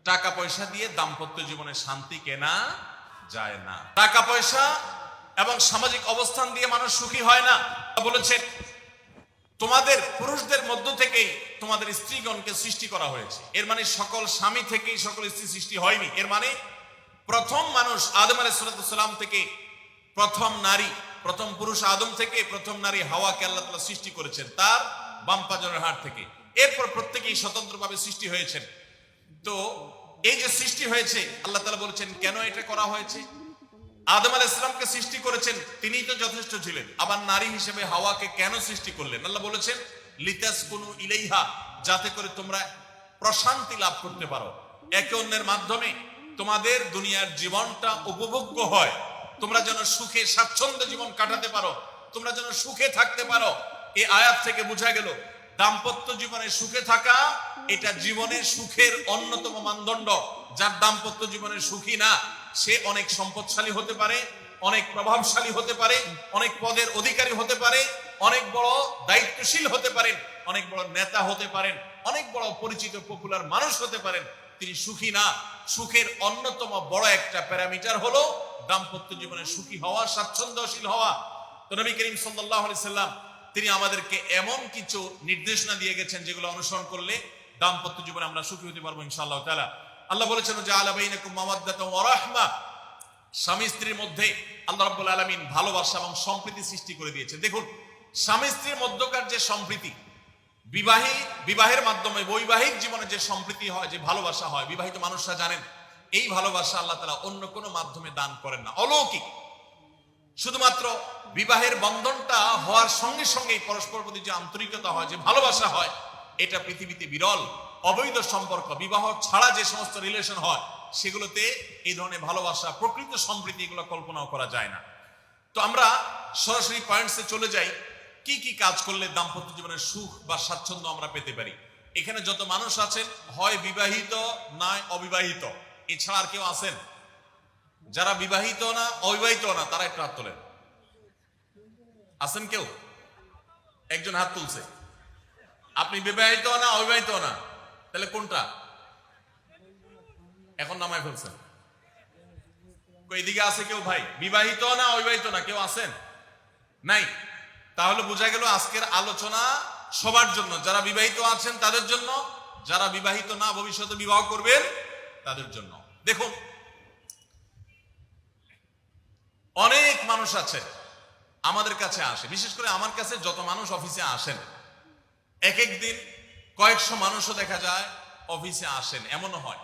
টাকা পয়সা দিয়ে দাম্পত্য জীবনে শান্তি কেনা যায় না। টাকা পয়সা এবং সামাজিক অবস্থান দিয়ে মানুষ সুখী হয় না। বলেছে তোমাদের পুরুষদের মধ্য থেকেই তোমাদের স্ত্রীগণকে সৃষ্টি করা হয়েছে। এর মানে সকল স্বামী থেকেই সকল স্ত্রী সৃষ্টি হয়নি। এর মানে প্রথম মানুষ আদম আলাইহিস সালাম থেকে প্রথম নারী, প্রথম পুরুষ আদম থেকে প্রথম নারী হাওয়াকে আল্লাহ তাআলা সৃষ্টি করেছেন তার বাম পাঁজরের হাড় থেকে। এরপর প্রত্যেকেই স্বতন্ত্রভাবে সৃষ্টি হয়েছেন। তো এই যে সৃষ্টি হয়েছে, আল্লাহ তাআলা বলেছেন কেন এটা করা হয়েছে। আদম আলাইহিস সালামকে সৃষ্টি করেছেন, তিনিই তো যথেষ্ট ছিলেন। আবার নারী হিসেবে হাওয়াকে কেন সৃষ্টি করলেন? আল্লাহ বলেছেন লিতাসকুনু ইলাইহা, যাতে করে তোমরা প্রশান্তি লাভ করতে পারো, একে অন্যের মাধ্যমে তোমাদের দুনিয়ার জীবনটা উপভোগ্য হয়, তোমরা যেন সুখে স্বাচ্ছন্দ্যে জীবন কাটাতে পারো, তোমরা যেন সুখে থাকতে পারো। এই আয়াত থেকে বোঝা গেল দাম্পত্য জীবনে সুখে থাকা এটা জীবনের সুখের অন্যতম মানদণ্ড। যার দাম্পত্য জীবনে সুখী না, সে অনেক সম্পদশালী হতে পারে, অনেক প্রভাবশালী হতে পারে, অনেক পদের অধিকারী হতে পারে, অনেক বড় দায়িত্বশীল হতে পারেন, অনেক বড় নেতা হতে পারেন, অনেক বড় পরিচিত পপুলার মানুষ হতে পারেন। তিনি সুখী না। সুখের অন্যতম বড় একটা প্যারামিটার হলো দাম্পত্য জীবনে সুখী হওয়া, স্বাচ্ছন্দ্যশীল হওয়া। তো নবী করিম সাল্লাল্লাহু আলাইহি সাল্লাম তিনি আমাদেরকে এমন কিছু নির্দেশনা দিয়ে গেছেন যেগুলো অনুসরণ করলে দাম্পত্য জীবনে আমরা সুখী হতে পারবো ইনশাআল্লাহ তাআলা। আল্লাহ বলেছেন জাআলা বাইনাকুম মাওয়াদ্দাতাও ওয়া রাহমা, স্বামী স্ত্রীর মধ্যে আল্লাহ রাব্বুল আলামিন ভালোবাসা এবং সম্প্রীতি সৃষ্টি করে দিয়েছেন। দেখুন, স্বামী স্ত্রীর মধ্যকার যে সম্প্রীতি, বিবাহের মাধ্যমে বৈবাহিক জীবনে যে সম্প্রীতি হয়, যে ভালোবাসা হয়, বিবাহিত মানুষরা জানেন এই ভালোবাসা আল্লাহ তাআলা অন্য কোনো মাধ্যমে দান করেন না, অলৌকিক। শুধুমাত্র বিবাহের বন্ধনটা হওয়ার সঙ্গে সঙ্গেই পরস্পর প্রতি যে আন্তরিকতা হয়, যে ভালোবাসা হয়, এটা পৃথিবীতে বিরল। অবৈধ সম্পর্ক, বিবাহ ছাড়া যে সমস্ত রিলেশন হয় সেগুলোতে এই ধরনের ভালোবাসা, প্রকৃত সম্প্রীতি এগুলো কল্পনাও করা যায় না। তো আমরা সরাসরি পয়েন্টসে চলে যাই, কি কি কাজ করলে দাম্পত্য জীবনের সুখ বা স্বাচ্ছন্দ্য আমরা পেতে পারি। এখানে যত মানুষ আছেন হয় বিবাহিত নয় অবিবাহিত, এছাড়া আর কেউ আছেন যারা বিবাহিত না অবিবাহিত না? তারা একটু হাত তোলেন। আছেন কেউ? একজন হাত তুলছে। আপনি বিবাহিত না অবিবাহিত না? তাহলে কোনটা? এখন নামায় ফেলছেন। এদিকে আছে কেউ? ভাই বিবাহিত না অবিবাহিত না? কেউ আছেন? নাই। তাহলে বোঝা গেল আজকের আলোচনা সবার জন্য, যারা বিবাহিত আছেন তাদের জন্য, যারা বিবাহিত না ভবিষ্যতে বিবাহ করবেন তাদের জন্য। দেখুন, অনেক মানুষ আছে আমাদের কাছে আসে, বিশেষ করে আমার কাছে যত মানুষ অফিসে আসেন, এক এক দিন কয়েকশো মানুষও দেখা যায় অফিসে আসেন, এমনও হয়।